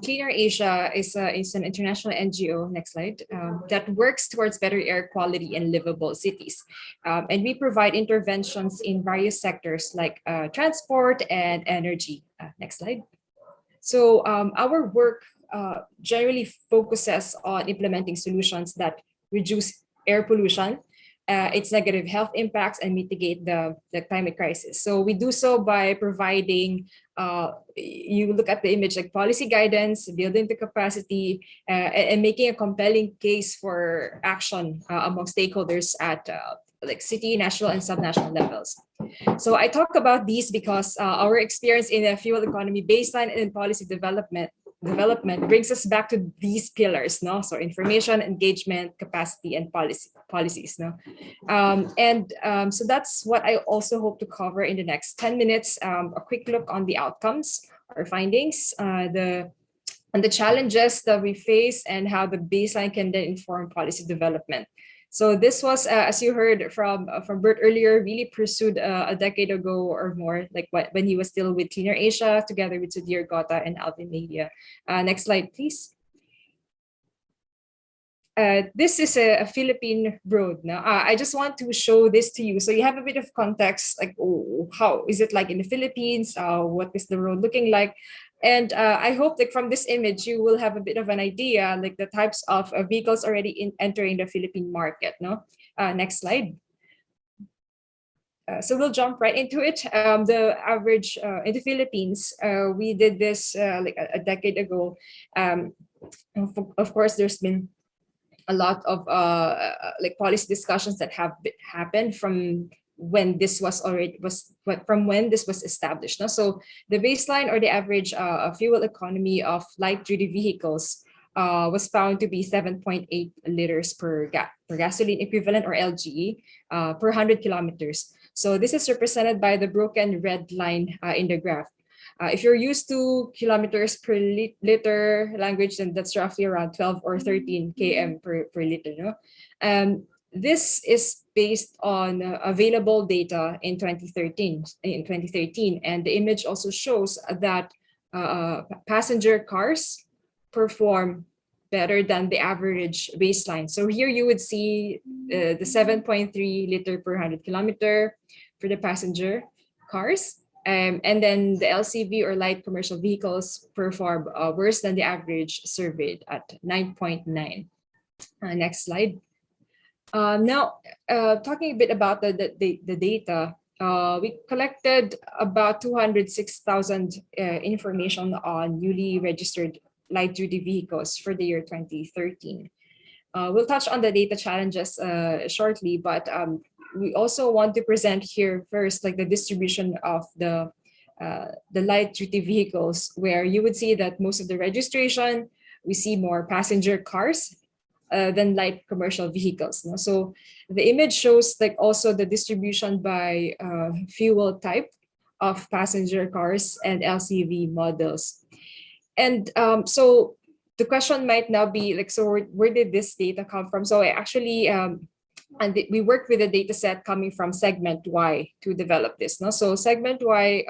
Cleaner Asia is an international NGO, next slide, that works towards better air quality and livable cities. And we provide interventions in various sectors like transport and energy. Next slide. So our work generally focuses on implementing solutions that reduce air pollution, its negative health impacts, and mitigate the climate crisis. So we do so by providing, you look at the image, like policy guidance, building the capacity, and making a compelling case for action among stakeholders at like city, national, and subnational levels. So I talk about these because our experience in the fuel economy baseline and policy development brings us back to these pillars, no? So information, engagement, capacity, and policies, no? So that's what I also hope to cover in the next 10 minutes. A quick look on the outcomes, our findings, the challenges that we face, and how the baseline can then inform policy development. So this was, as you heard from Bert earlier, really pursued a decade ago or more, like when he was still with Cleaner Asia, together with Sudhir Gota and Alvin Media. Next slide, please. This is a Philippine road. Now, I just want to show this to you, so you have a bit of context, like, oh, how is it like in the Philippines? What is the road looking like? And I hope that from this image, you will have a bit of an idea, like the types of vehicles already entering the Philippine market. No, next slide. So we'll jump right into it. The average in the Philippines, we did this like a decade ago. Of course, there's been a lot of like policy discussions that have happened from when this was established. No? So the baseline, or the average fuel economy of light duty vehicles was found to be 7.8 liters per gasoline equivalent, or LGE, per 100 kilometers. So this is represented by the broken red line in the graph. If you're used to kilometers per liter language, then that's roughly around 12 or 13 km per liter. No? This is based on available data in 2013. And the image also shows that passenger cars perform better than the average baseline. So here you would see the 7.3 liter per 100 kilometer for the passenger cars. And then the LCV, or light commercial vehicles, perform worse than the average surveyed at 9.9. Next slide. Now, talking a bit about the data, we collected about 206,000 information on newly registered light-duty vehicles for the year 2013. We'll touch on the data challenges shortly, but we also want to present here first, like the distribution of the light-duty vehicles, where you would see that most of the registration, we see more passenger cars than light commercial vehicles. No? So the image shows like also the distribution by fuel type of passenger cars and LCV models. And so the question might now be like, so where did this data come from? So I actually, we worked with a data set coming from Segment Y to develop this. No? So Segment Y,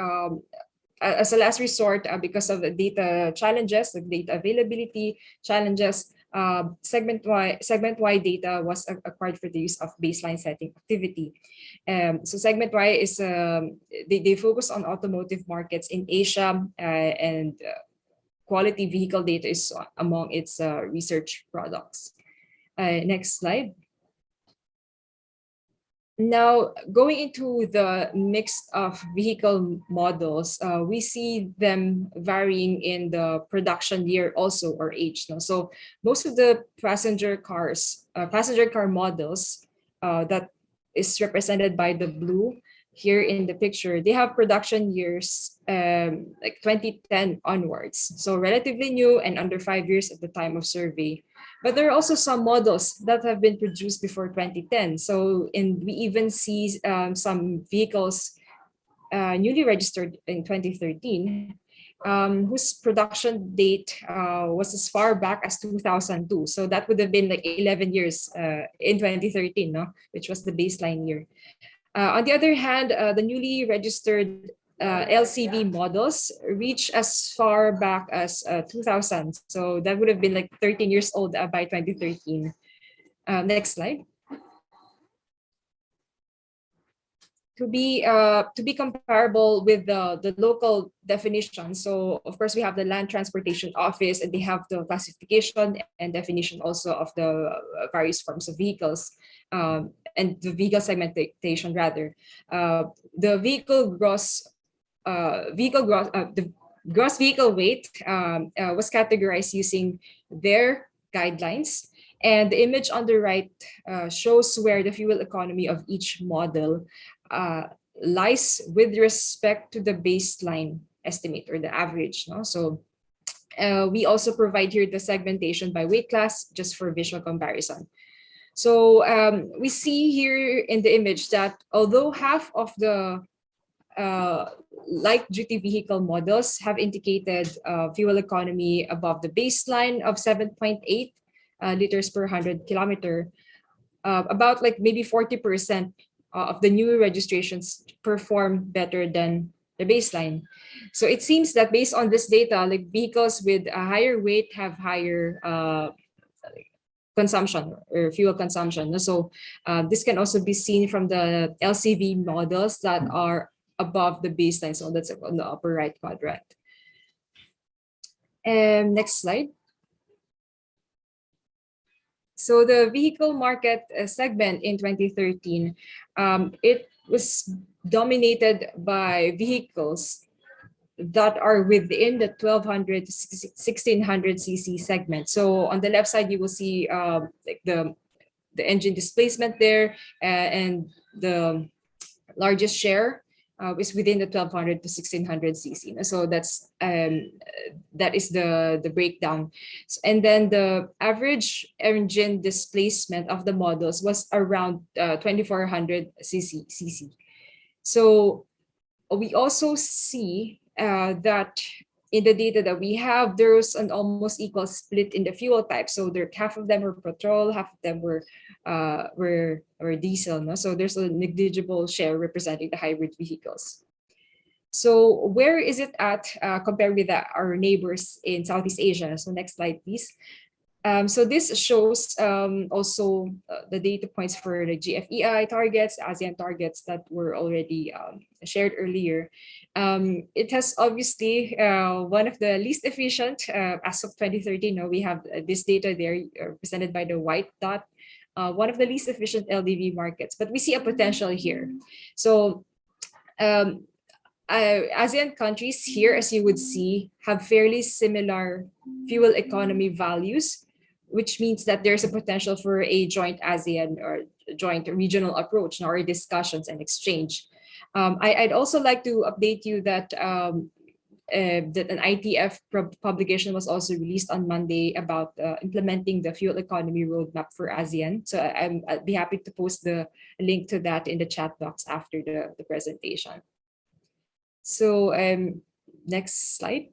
as a last resort, because of the data challenges, the data availability challenges, Segment Y data was acquired for the use of baseline setting activity. So Segment Y is, they focus on automotive markets in Asia, and quality vehicle data is among its research products. Next slide. Now, going into the mix of vehicle models, we see them varying in the production year also, or age. No? So most of the passenger car models that is represented by the blue here in the picture, they have production years like 2010 onwards. So relatively new and under 5 years at the time of survey. But there are also some models that have been produced before 2010. So we even see some vehicles newly registered in 2013, whose production date was as far back as 2002. So that would have been like 11 years in 2013, no? Which was the baseline year. On the other hand, the newly registered LCV models reach as far back as 2000. So that would have been like 13 years old by 2013. Next slide. To be comparable with the local definition. So of course we have the Land Transportation Office, and they have the classification and definition also of the various forms of vehicles, and the vehicle segmentation rather. The gross vehicle weight was categorized using their guidelines, and the image on the right shows where the fuel economy of each model uh, lies with respect to the baseline estimate or the average. No? So we also provide here the segmentation by weight class just for visual comparison. So we see here in the image that although half of the light duty vehicle models have indicated fuel economy above the baseline of 7.8 liters per 100 kilometer, about like maybe 40% of the new registrations perform better than the baseline. So it seems that based on this data, like vehicles with a higher weight have higher consumption or fuel consumption. So this can also be seen from the LCV models that are above the baseline. So that's on the upper right quadrant. Next slide. So the vehicle market segment in 2013, it was dominated by vehicles that are within the 1200 to 1600 cc segment. So on the left side, you will see like the engine displacement there, and the largest share is within the 1200 to 1600 cc. So that is the breakdown. And then the average engine displacement of the models was around 2400 cc. So we also see that in the data that we have, there's an almost equal split in the fuel type. So there, half of them were petrol, half of them were diesel. No? So there's a negligible share representing the hybrid vehicles. So where is it at compared with our neighbors in Southeast Asia? So next slide, please. So this shows also the data points for the GFEI targets, ASEAN targets that were already shared earlier. It has obviously one of the least efficient as of 2013. We have this data there represented by the white dot, one of the least efficient LDV markets, but we see a potential here. So ASEAN countries here, as you would see, have fairly similar fuel economy values, which means that there's a potential for a joint ASEAN or joint regional approach or discussions and exchange. I'd also like to update you that that an ITF publication was also released on Monday about implementing the fuel economy roadmap for ASEAN. So I'd be happy to post the link to that in the chat box after the presentation. So next slide.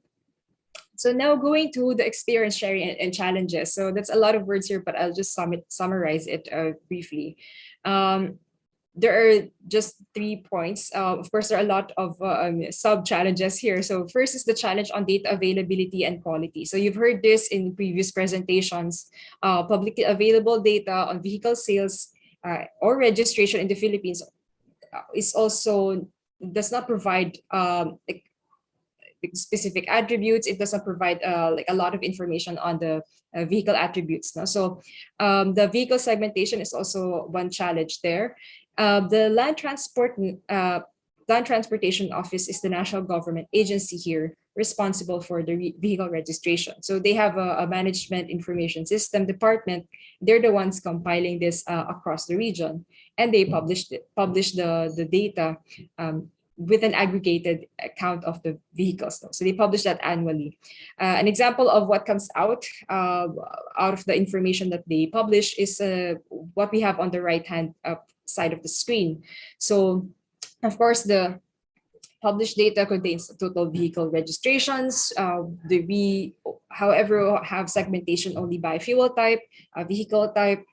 So now going to the experience sharing and challenges. So that's a lot of words here, but I'll just summarize it briefly. There are just 3 points. Of course, there are a lot of sub-challenges here. So first is the challenge on data availability and quality. So you've heard this in previous presentations. Publicly available data on vehicle sales or registration in the Philippines is also does not provide specific attributes. It doesn't provide like a lot of information on the vehicle attributes. No? So the vehicle segmentation is also one challenge there. The Land Transportation Office is the national government agency here responsible for the vehicle registration. So they have a management information system department. They're the ones compiling this across the region, and they publish the data with an aggregated count of the vehicles. So they publish that annually. An example of what comes out of the information that they publish is what we have on the right-hand side of the screen. So, of course, the published data contains total vehicle registrations. We, however, have segmentation only by fuel type, vehicle type,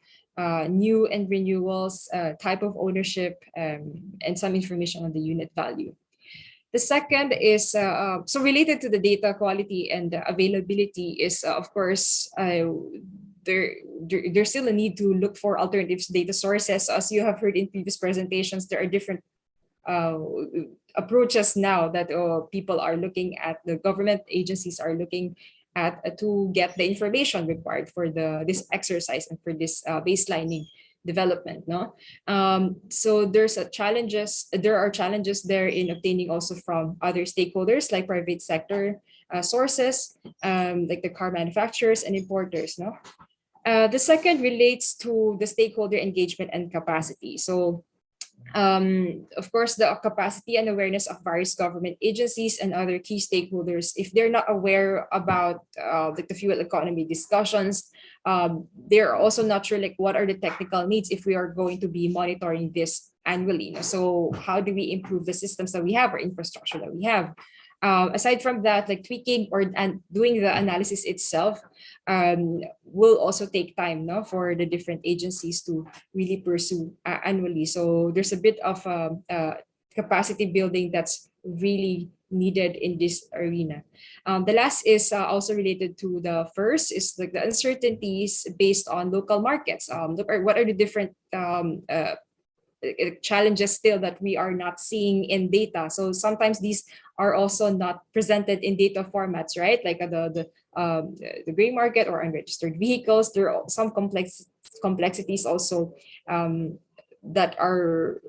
new and renewals, type of ownership, and some information on the unit value. The second is so related to the data quality and availability is of course there's still a need to look for alternative data sources. As you have heard in previous presentations, there are different uh, approaches now that people are looking at, the government agencies are looking at to get the information required for this exercise and for this baselining development. No, so there are challenges there in obtaining also from other stakeholders like private sector sources, like the car manufacturers and importers. No, the second relates to the stakeholder engagement and capacity. So of course, the capacity and awareness of various government agencies and other key stakeholders, if they're not aware about like the fuel economy discussions, they're also not sure like what are the technical needs if we are going to be monitoring this annually. So how do we improve the systems that we have or infrastructure that we have? Aside from that, like tweaking and doing the analysis itself will also take time, no, for the different agencies to really pursue annually. So there's a bit of capacity building that's really needed in this arena. The last is also related to the first, is like the uncertainties based on local markets. What are the different challenges still that we are not seeing in data. So sometimes these are also not presented in data formats, right? Like the gray market or unregistered vehicles. There are some complexities also that are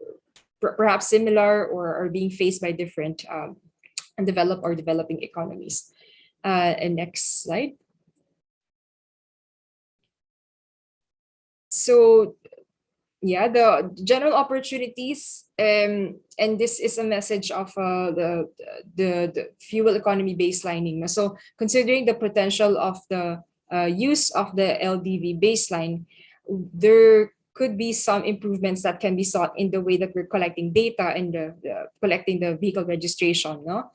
perhaps similar or are being faced by different developed or developing economies. And next slide. So yeah, the general opportunities, and this is a message of the fuel economy baselining. So considering the potential of the use of the LDV baseline, there could be some improvements that can be sought in the way that we're collecting data and collecting the vehicle registration, no?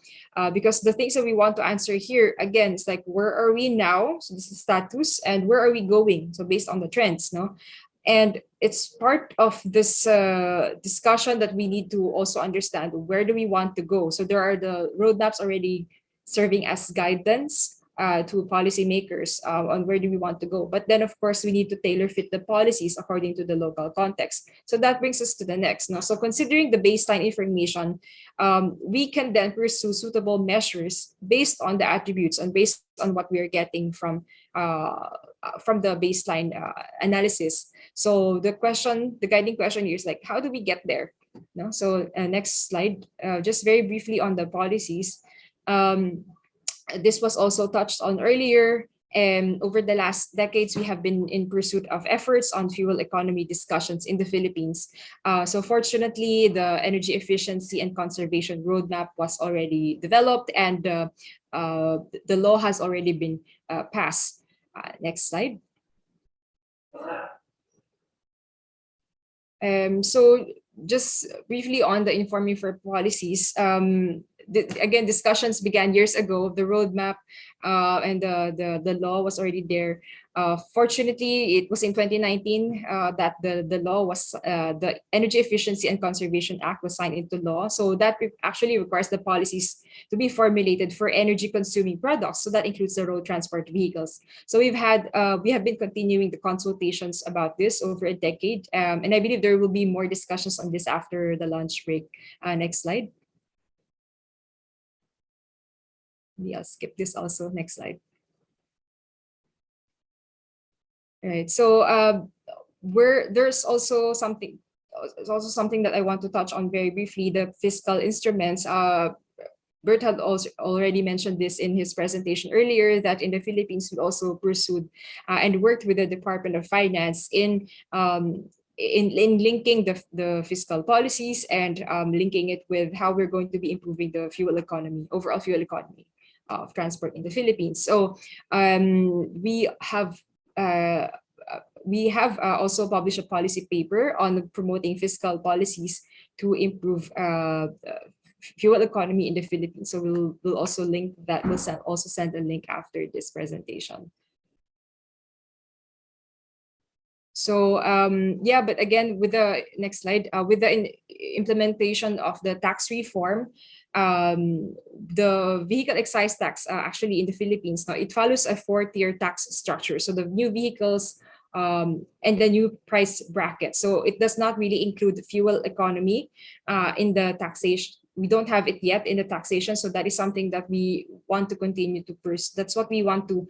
Because the things that we want to answer here, again, it's like, where are we now? So this is status, and where are we going? So based on the trends, no? And it's part of this discussion that we need to also understand, where do we want to go. So there are the roadmaps already serving as guidance to policymakers on where do we want to go. But then, of course, we need to tailor fit the policies according to the local context. So that brings us to the next. No? So considering the baseline information, we can then pursue suitable measures based on the attributes and based on what we are getting from the baseline analysis. So the guiding question here is like, how do we get there? No? So next slide, just very briefly on the policies. This was also touched on earlier. And over the last decades, we have been in pursuit of efforts on fuel economy discussions in the Philippines. So fortunately, the energy efficiency and conservation roadmap was already developed, and the law has already been passed. Next slide. So just briefly on the informing for policies, again, discussions began years ago. The roadmap and the law was already there. Fortunately, it was in 2019 that the law was, the Energy Efficiency and Conservation Act was signed into law. So that actually requires the policies to be formulated for energy consuming products. So that includes the road transport vehicles. So we have been continuing the consultations about this over a decade. And I believe there will be more discussions on this after the lunch break. Next slide. Maybe I'll skip this also. Next slide. All right. So there's also something. It's also something that I want to touch on very briefly. The fiscal instruments. Bert had also already mentioned this in his presentation earlier, that in the Philippines we also pursued and worked with the Department of Finance in linking the fiscal policies and linking it with how we're going to be improving the overall fuel economy of transport in the Philippines. So we have also published a policy paper on promoting fiscal policies to improve fuel economy in the Philippines. So we'll also link that. We'll also send a link after this presentation. So yeah, but again, with the next slide, with the implementation of the tax reform, the vehicle excise tax actually in the Philippines now it follows a four-tier tax structure. So the new vehicles and the new price bracket. So it does not really include fuel economy in the taxation. We don't have it yet in the taxation, so that is something that we want to continue to pursue. That's what we want to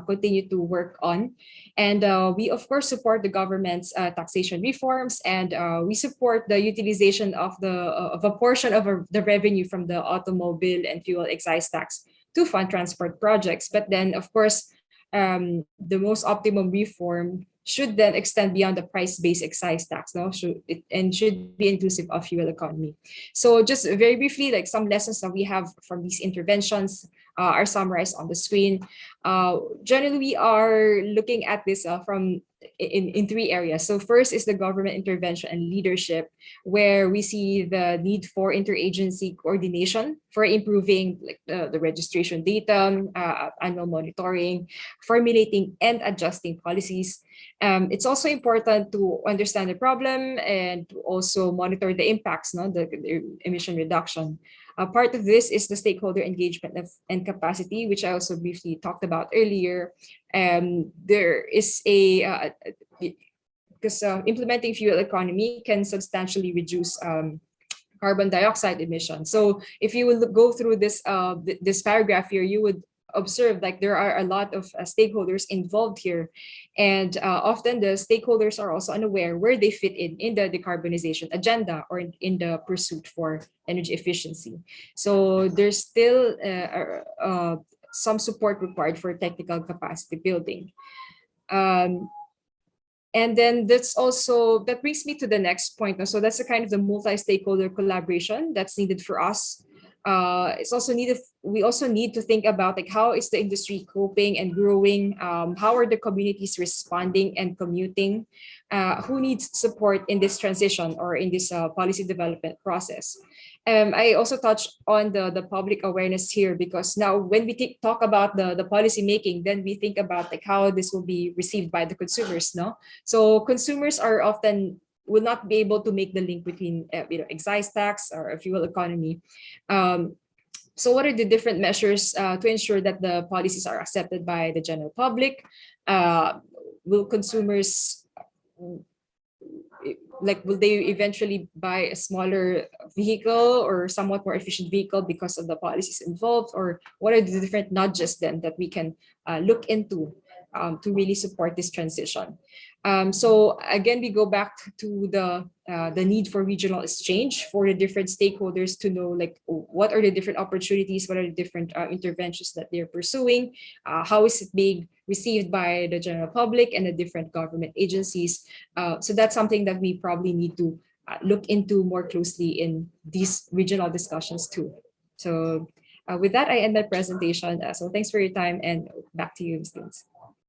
continue to work on, and we of course support the government's taxation reforms, and we support the utilization of a portion of the revenue from the automobile and fuel excise tax to fund transport projects. But then, of course, the most optimum reform should then extend beyond the price-based excise tax, no? And should be inclusive of fuel economy. So just very briefly, like some lessons that we have from these interventions are summarized on the screen. Generally, we are looking at this from in three areas. So first is the government intervention and leadership, where we see the need for interagency coordination for improving like the registration data, annual monitoring, formulating and adjusting policies. It's also important to understand the problem and to also monitor the impacts, no, the emission reduction. Part of this is the stakeholder engagement and capacity, which I also briefly talked about earlier. There is because implementing fuel economy can substantially reduce carbon dioxide emissions. So if you will go through this paragraph here, you would observe like there are a lot of stakeholders involved here, and often the stakeholders are also unaware where they fit in the decarbonization agenda or in the pursuit for energy efficiency. So there's still some support required for technical capacity building. And then that brings me to the next point. So that's the kind of the multi-stakeholder collaboration that's needed for us. It's also needed. We also need to think about like how is the industry coping and growing? How are the communities responding and commuting? Who needs support in this transition or in this policy development process? I also touched on the public awareness here, because now when we talk about the policy making, then we think about like how this will be received by the consumers. No, so consumers are often will not be able to make the link between excise tax or a fuel economy. So what are the different measures to ensure that the policies are accepted by the general public? Will consumers will they eventually buy a smaller vehicle or somewhat more efficient vehicle because of the policies involved? Or what are the different nudges then that we can look into to really support this transition? So again, we go back to the need for regional exchange for the different stakeholders to know like what are the different opportunities, what are the different interventions that they're pursuing, how is it being received by the general public and the different government agencies. So that's something that we probably need to look into more closely in these regional discussions too. So with that, I end my presentation. So thanks for your time, and back to you, Ms. Lins.